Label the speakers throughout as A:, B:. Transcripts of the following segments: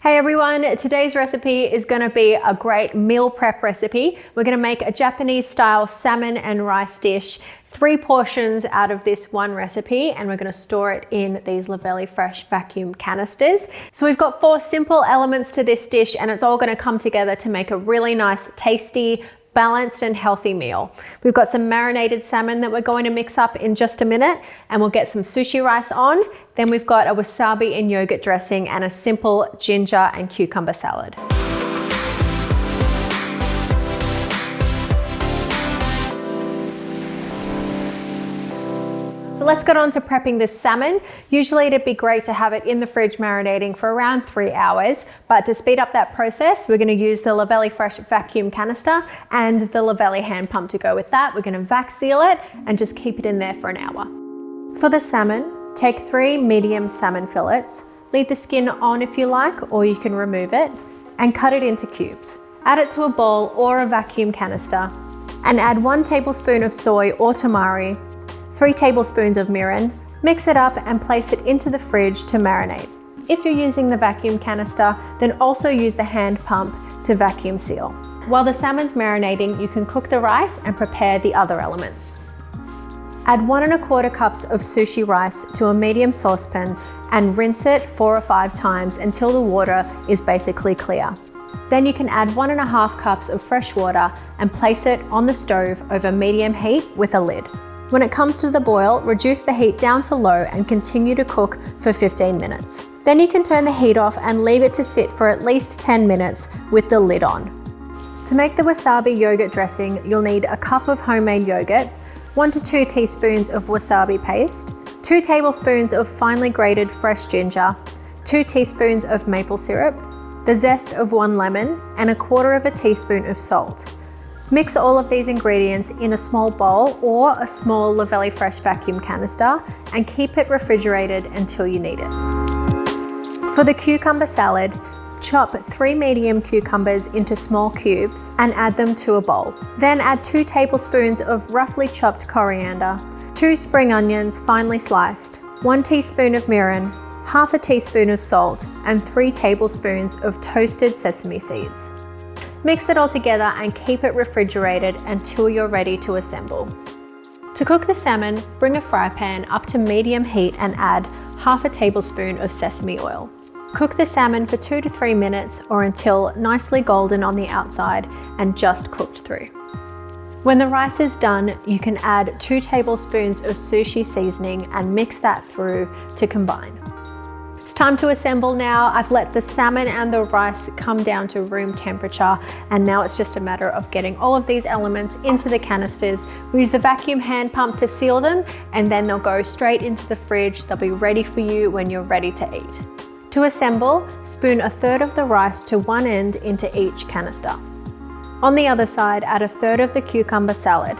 A: Hey everyone, today's recipe is going to be a great meal prep recipe. We're going to make a Japanese style salmon and rice dish, 3 portions out of this one recipe, and we're going to store it in these Luvele fresh vacuum canisters. So we've got 4 simple elements to this dish, and it's all going to come together to make a really nice, tasty, balanced and healthy meal. We've got some marinated salmon that we're going to mix up in just a minute, and we'll get some sushi rice on. Then we've got a wasabi and yogurt dressing and a simple ginger and cucumber salad. So let's get on to prepping this salmon. Usually it'd be great to have it in the fridge marinating for around 3 hours, but to speed up that process, we're gonna use the Luvele Fresh vacuum canister and the Luvele hand pump to go with that. We're gonna vac seal it and just keep it in there for an hour. For the salmon, take 3 medium salmon fillets, leave the skin on if you like, or you can remove it, and cut it into cubes. Add it to a bowl or a vacuum canister, and add 1 tablespoon of soy or tamari, 3 tablespoons of mirin, mix it up and place it into the fridge to marinate. If you're using the vacuum canister, then also use the hand pump to vacuum seal. While the salmon's marinating, you can cook the rice and prepare the other elements. Add 1 1/4 cups of sushi rice to a medium saucepan and rinse it 4 or 5 times until the water is basically clear. Then you can add 1 1/2 cups of fresh water and place it on the stove over medium heat with a lid. When it comes to the boil, reduce the heat down to low and continue to cook for 15 minutes. Then you can turn the heat off and leave it to sit for at least 10 minutes with the lid on. To make the wasabi yogurt dressing, you'll need a cup of homemade yogurt, 1 to 2 teaspoons of wasabi paste, 2 tablespoons of finely grated fresh ginger, 2 teaspoons of maple syrup, the zest of 1 lemon, and 1/4 teaspoon of salt. Mix all of these ingredients in a small bowl or a small Luvele Fresh vacuum canister and keep it refrigerated until you need it. For the cucumber salad, chop 3 medium cucumbers into small cubes and add them to a bowl. Then add 2 tablespoons of roughly chopped coriander, 2 spring onions finely sliced, 1 teaspoon of mirin, 1/2 teaspoon of salt, and 3 tablespoons of toasted sesame seeds. Mix it all together and keep it refrigerated until you're ready to assemble. To cook the salmon, bring a fry pan up to medium heat and add 1/2 tablespoon of sesame oil. Cook the salmon for 2 to 3 minutes or until nicely golden on the outside and just cooked through. When the rice is done, you can add 2 tablespoons of sushi seasoning and mix that through to combine. It's time to assemble now. I've let the salmon and the rice come down to room temperature, and now it's just a matter of getting all of these elements into the canisters. We use the vacuum hand pump to seal them, and then they'll go straight into the fridge. They'll be ready for you when you're ready to eat. To assemble, spoon 1/3 of the rice to one end into each canister. On the other side, add 1/3 of the cucumber salad.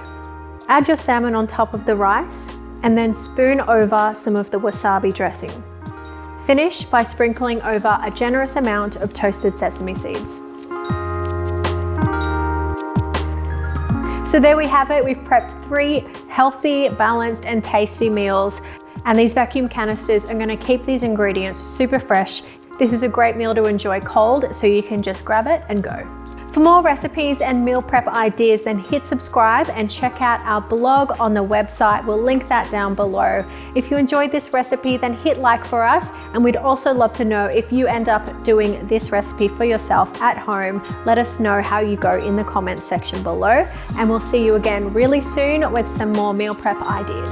A: Add your salmon on top of the rice, and then spoon over some of the wasabi dressing. Finish by sprinkling over a generous amount of toasted sesame seeds. So there we have it. We've prepped 3 healthy, balanced, and tasty meals. And these vacuum canisters are gonna keep these ingredients super fresh. This is a great meal to enjoy cold, so you can just grab it and go. For more recipes and meal prep ideas, then hit subscribe and check out our blog on the website. We'll link that down below. If you enjoyed this recipe, then hit like for us. And we'd also love to know if you end up doing this recipe for yourself at home. Let us know how you go in the comments section below. And we'll see you again really soon with some more meal prep ideas.